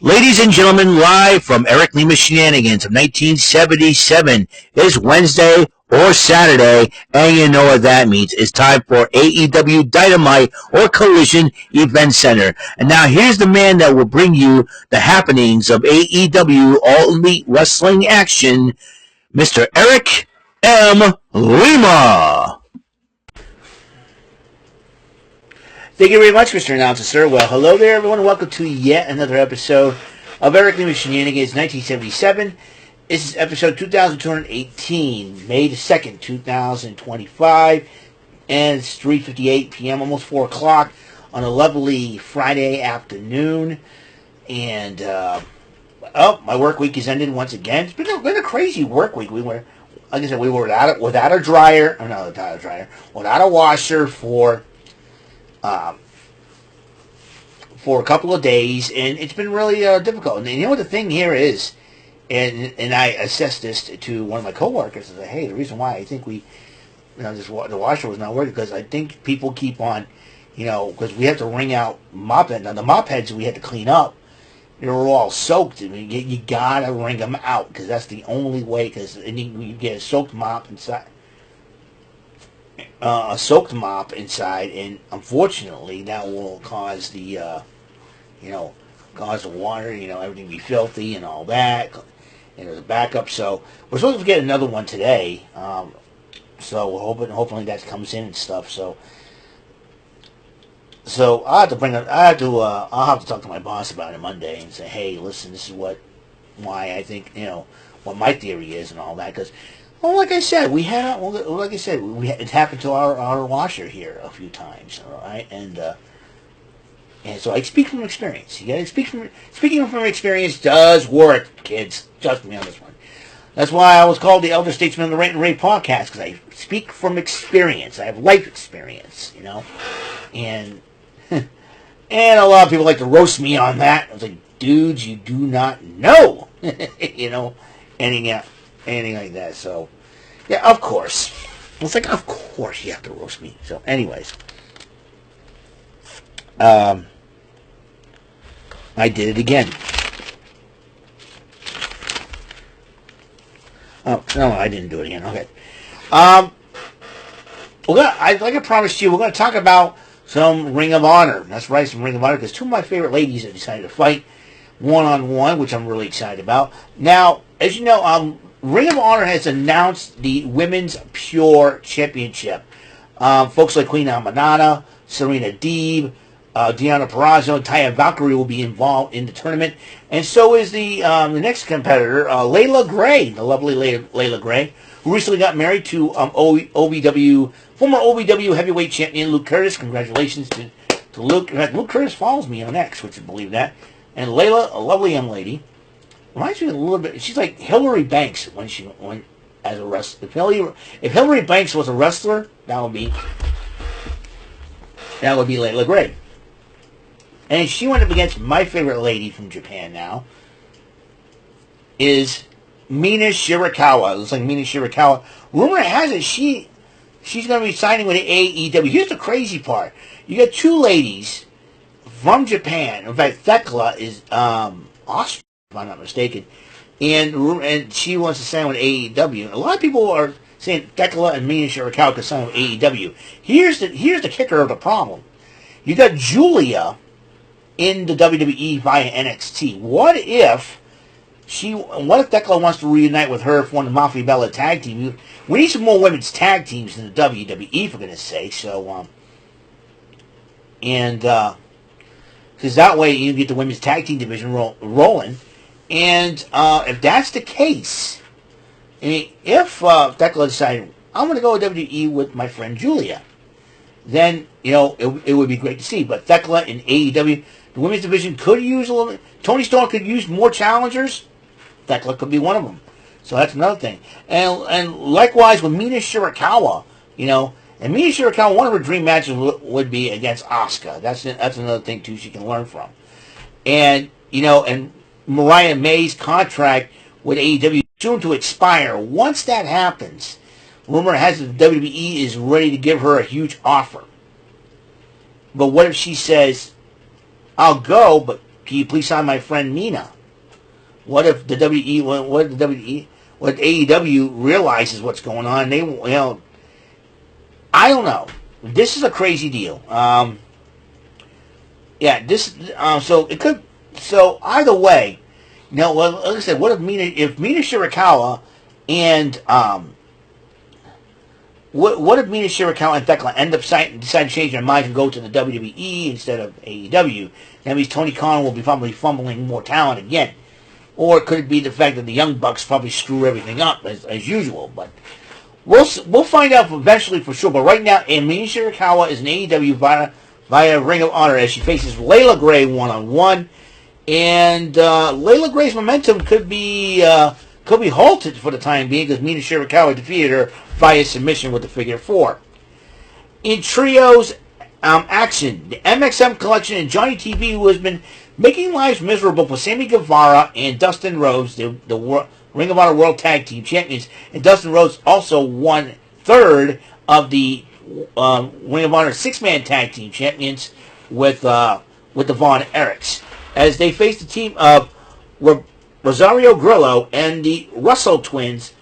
Ladies and gentlemen, live from Lima Shenanigans of 1977. It's Wednesday or Saturday, and you know what that means. It's time for AEW Dynamite or Collision Event Center. And now here's the man that will bring you the happenings of AEW All Elite Wrestling action, Mr. Eric M. Lima. Thank you very much, Mr. Announcer, sir. Well, hello there, everyone. Welcome to yet another episode of Lima Shenanigans 1977. This is episode 2218, May the 2nd, 2025, and it's 3:58 p.m., almost 4 o'clock on a lovely Friday afternoon. And, my work week is ended once again. It's been a crazy work week. We were, like I said, without a dryer, without a washer for a couple of days, and it's been really difficult. And you know what the thing here is, and I assessed this to one of my coworkers. I said, hey, the reason why I think the washer was not working, because I think people keep on, because we have to wring out mop heads. Now the mop heads we had to clean up, they were all soaked. I mean, you gotta wring them out, because that's the only way, because you get a soaked mop inside. And unfortunately that will cause the water, everything to be filthy and all that, and there's a backup. So we're supposed to get another one today, so we're hopefully that comes in and stuff. So I'll have to talk to my boss about it Monday and say, hey, listen, this is why I think, what my theory is and all that, because like I said, it happened to our washer here a few times, all right, and so I speak from experience. Speaking from experience does work, kids. Trust me on this one. That's why I was called the Elder Statesman of the Rant and Rave podcast, because I speak from experience. I have life experience, and and a lot of people like to roast me on that. I was like, dudes, you do not know, anything like that. So, yeah, of course. It's like, of course you have to roast me. So, anyways. I did it again. Oh, no, I didn't do it again. Okay. Like I promised you, we're going to talk about some Ring of Honor. That's right, some Ring of Honor, because two of my favorite ladies have decided to fight one-on-one, which I'm really excited about. Now, as you know, Ring of Honor has announced the Women's Pure Championship. Folks like Queen Amanada, Serena Deeb, Deonna Purrazzo, and Taya Valkyrie will be involved in the tournament. And so is the next competitor, Leila Grey, the lovely Leila Grey, who recently got married to former OVW heavyweight champion Luke Curtis. Congratulations to Luke. In fact, Luke Curtis follows me on X, would you believe that? And Leila, a lovely young lady. Reminds me a little bit. She's like Hillary Banks when as a wrestler. If Hillary Banks was a wrestler, that would be Leila Grey. And she went up against my favorite lady from Japan now, is Mina Shirakawa. It looks like Mina Shirakawa. Rumor has it she's going to be signing with AEW. Here's the crazy part. You got two ladies from Japan. In fact, Thekla is Austrian, if I'm not mistaken, and she wants to sign with AEW. A lot of people are saying Thekla and Mina Shirakawa could sign with AEW. Here's the kicker of the problem. You got Julia in the WWE via NXT. What if Thekla wants to reunite with her for the Mafia Bella tag team? We need some more women's tag teams in the WWE, for goodness sake. So, because that way you get the women's tag team division rolling. And if that's the case, I mean, if Thekla decided, I'm going to go to WWE with my friend Julia, then, it would be great to see. But Thekla in AEW, the women's division could use a little. Tony Storm could use more challengers. Thekla could be one of them. So that's another thing. And likewise with Mina Shirakawa, and Mina Shirakawa, one of her dream matches would be against Asuka. That's another thing too she can learn from. And and Mariah May's contract with AEW is soon to expire. Once that happens, rumor has it the WWE is ready to give her a huge offer. But what if she says, I'll go, but can you please sign my friend Mina? What if the what AEW realizes what's going on? They, I don't know. This is a crazy deal. So it could. So either way, well, like I said, what if Mina Shirakawa and what if Mina Shirakawa and Thekla end up decide to change their minds and go to the WWE instead of AEW? That means Tony Khan will be probably fumbling more talent again. Or could it be the fact that the Young Bucks probably screw everything up as usual? But we'll find out eventually for sure. But right now, Mina Shirakawa is in AEW via Ring of Honor as she faces Leila Grey one-on-one. And Leila Grey's momentum could be halted for the time being because Mina Shirakawa defeated her via submission with the figure 4. In trios action, the MxM Collection and Johnny TV, who has been making lives miserable for Sammy Guevara and Dustin Rhodes, the Ring of Honor World Tag Team Champions, and Dustin Rhodes also 1/3 of the Ring of Honor 6-man Tag Team Champions with the Von Erichs, as they face the team of Rosario Grillo and the Russell twins,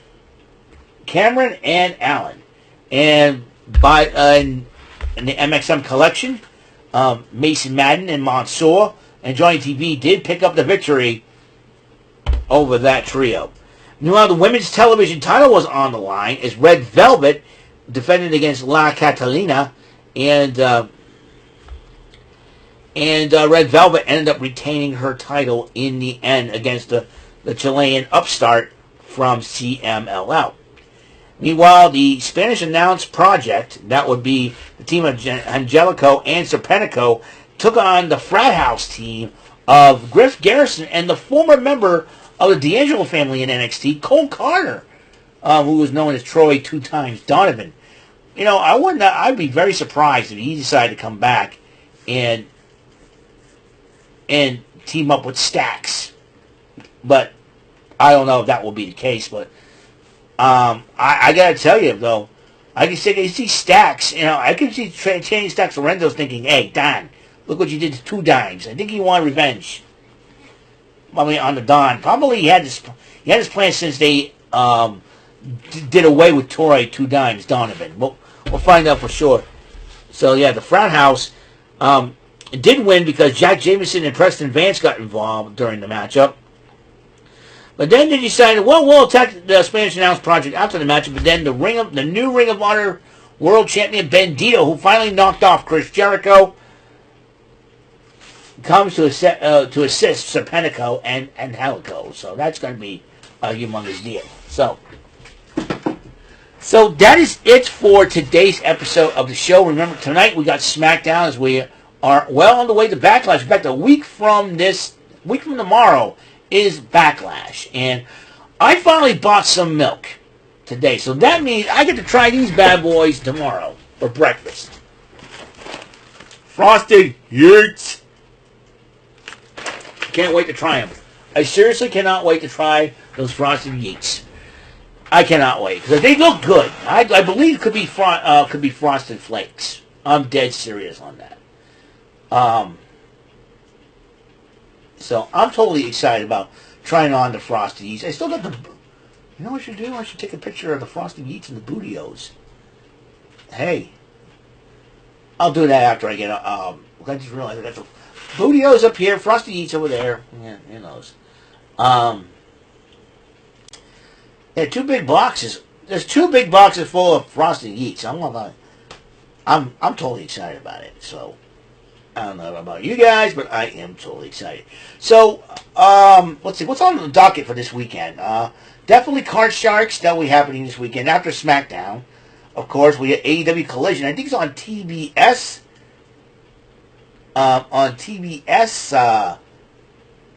Cameron and Allen. And in the MxM Collection, Mason Madden and Mansoor and Johnny TV did pick up the victory over that trio. Meanwhile, the women's television title was on the line as Red Velvet defended against La Catalina, and Red Velvet ended up retaining her title in the end against the Chilean upstart from CMLL. Meanwhile, the Spanish Announce Projrct, that would be the team of Angelico and Serpentico, took on the Frat House team of Griff Garrison and the former member of the D'Angelo family in NXT, Cole Carter, who was known as Troy 2 times Donovan. I'd be very surprised if he decided to come back and team up with Stax. But I don't know if that will be the case. But I gotta tell you though, I can see Stax. I can see Channing Stax Lorenzo's thinking, "Hey, Don, look what you did to 2 Dimes." I think he wanted revenge. Probably on the Don. Probably he had this plan since they did away with Troy 2 Dimes Donovan. We'll find out for sure. So yeah, the Frat House did win because Jack Jameson and Preston Vance got involved during the matchup. But then they decided, we'll attack the Spanish Announce Projrct after the matchup. But then the new Ring of Honor World Champion Bandito, who finally knocked off Chris Jericho, comes to assist Serpentico and Helico. So that's going to be a humongous deal. So that is it for today's episode of the show. Remember, tonight we got SmackDown as we are well on the way to Backlash. In fact, a week from tomorrow is Backlash. And I finally bought some milk today. So that means I get to try these bad boys tomorrow for breakfast. Frosted Yurts. Can't wait to try them. I seriously cannot wait to try those Frosted Yeets. I cannot wait because they look good. I believe it could be Frosted Flakes. I'm dead serious on that. So I'm totally excited about trying on the Frosted Yeets. I still got the. You know what I should do? I should take a picture of the Frosted Yeets and the Bootios. Hey, I'll do that after I get. I just realized I got the Bootios up here, Frosted Yeets over there. Yeah, who knows? Yeah, 2 big boxes. There's 2 big boxes full of Frosted Yeets. I'm totally excited about it. So I don't know about you guys, but I am totally excited. So let's see what's on the docket for this weekend. Definitely Card Sharks that will be happening this weekend after SmackDown. Of course, we have AEW Collision. I think it's on TBS.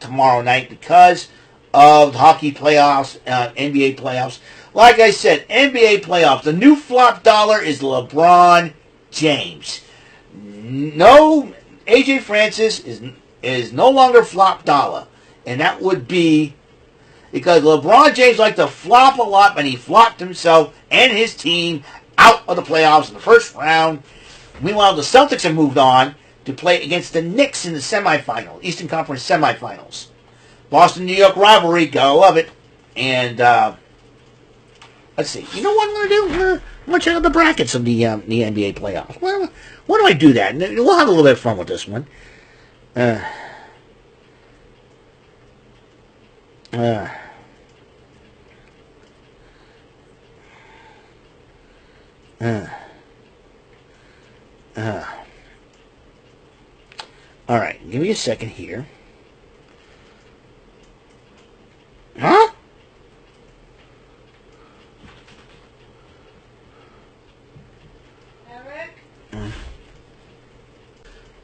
Tomorrow night because of the hockey playoffs, NBA playoffs. Like I said, NBA playoffs. The new flop dollar is LeBron James. No, AJ Francis is no longer flop dollar, and that would be because LeBron James liked to flop a lot, and he flopped himself and his team out of the playoffs in the first round. Meanwhile, the Celtics have moved on to play against the Knicks in the semifinal, Eastern Conference semifinals. Boston-New York rivalry, gotta love it. And let's see. You know what I'm going to do? I'm going to check out the brackets of the NBA playoffs. Well, why do I do that? We'll have a little bit of fun with this one. All right, give me a second here. Huh?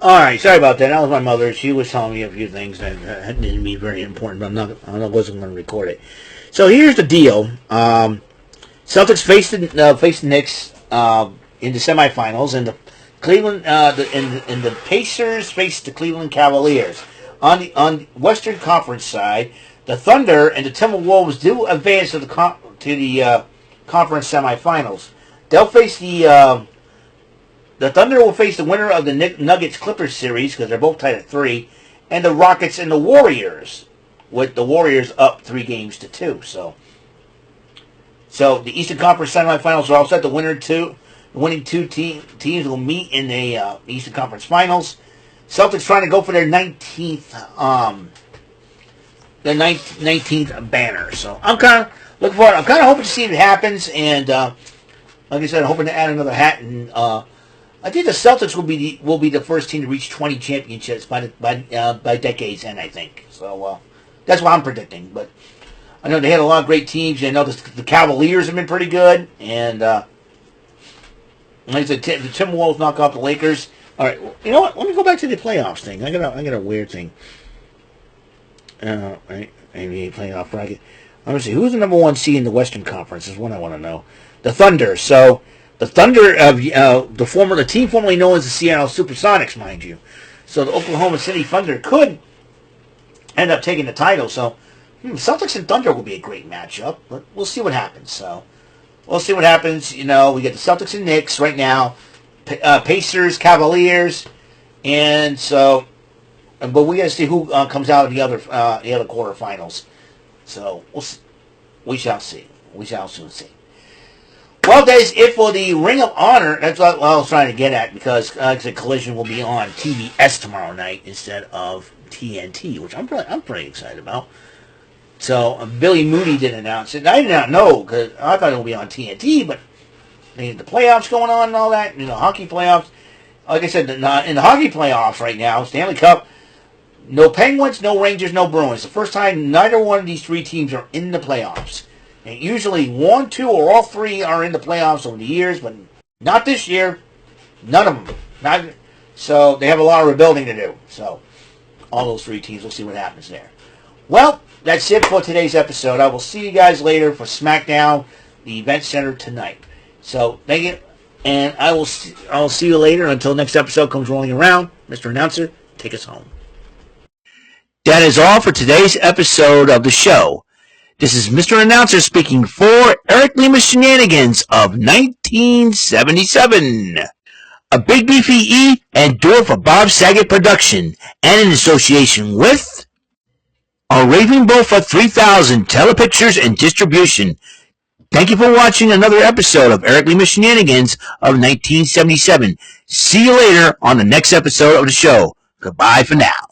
All right, sorry about that. That was my mother. She was telling me a few things that didn't mean very important, but I wasn't going to record it. So here's the deal. Celtics faced the Knicks in the semifinals, and the Cleveland and the Pacers faced the Cleveland Cavaliers. On the Western Conference side, the Thunder and the Timberwolves do advance to the conference semifinals. They'll face the Thunder will face the winner of the Nuggets-Clippers series, because they're both tied at 3, and the Rockets and the Warriors, with the Warriors up 3-2. So the Eastern Conference semifinals are all set. The winning two teams will meet in the Eastern Conference Finals. Celtics trying to go for their 19th banner. So I'm kind of looking forward. I'm kind of hoping to see if it happens, and like I said, I'm hoping to add another hat. And I think the Celtics will be the first team to reach 20 championships by decade's end, I think. So that's what I'm predicting. But I know they had a lot of great teams. I know the Cavaliers have been pretty good, and like I said, the Timberwolves knock off the Lakers. All right, you know what? Let me go back to the playoffs thing. I got a weird thing. Right, NBA playoff bracket. I'm gonna see who's the number 1 seed in the Western Conference is what I want to know. The Thunder. So the Thunder of the team formerly known as the Seattle Supersonics, mind you. So the Oklahoma City Thunder could end up taking the title. So Celtics and Thunder will be a great matchup, but we'll see what happens. So we'll see what happens. You know, we get the Celtics and Knicks right now, Pacers, Cavaliers, and so. But we got to see who comes out of the other quarterfinals. So we shall see. We shall soon see. Well, that is it for the Ring of Honor. That's what I was trying to get at, because the Collision will be on TBS tomorrow night instead of TNT, which I'm pretty excited about. So Billy Mooney did announce it. And I did not know, because I thought it would be on TNT, but they had the playoffs going on and all that. You know, hockey playoffs. Like I said, in the hockey playoffs right now, Stanley Cup. No Penguins, no Rangers, no Bruins. The first time neither one of these 3 teams are in the playoffs. And usually 1, 2, or all 3 are in the playoffs over the years, but not this year. None of them. So they have a lot of rebuilding to do. So all those 3 teams, we'll see what happens there. Well, that's it for today's episode. I will see you guys later for SmackDown, the Event Center tonight. So thank you, and I'll see you later. Until next episode comes rolling around, Mr. Announcer, take us home. That is all for today's episode of the show. This is Mr. Announcer speaking for Eric Lima Shenanigans of 1977. A Big Beefy E and do it for Bob Saget production, and in association with a Raving Bull for 3000 Telepictures and Distribution. Thank you for watching another episode of Eric Lima Shenanigans of 1977. See you later on the next episode of the show. Goodbye for now.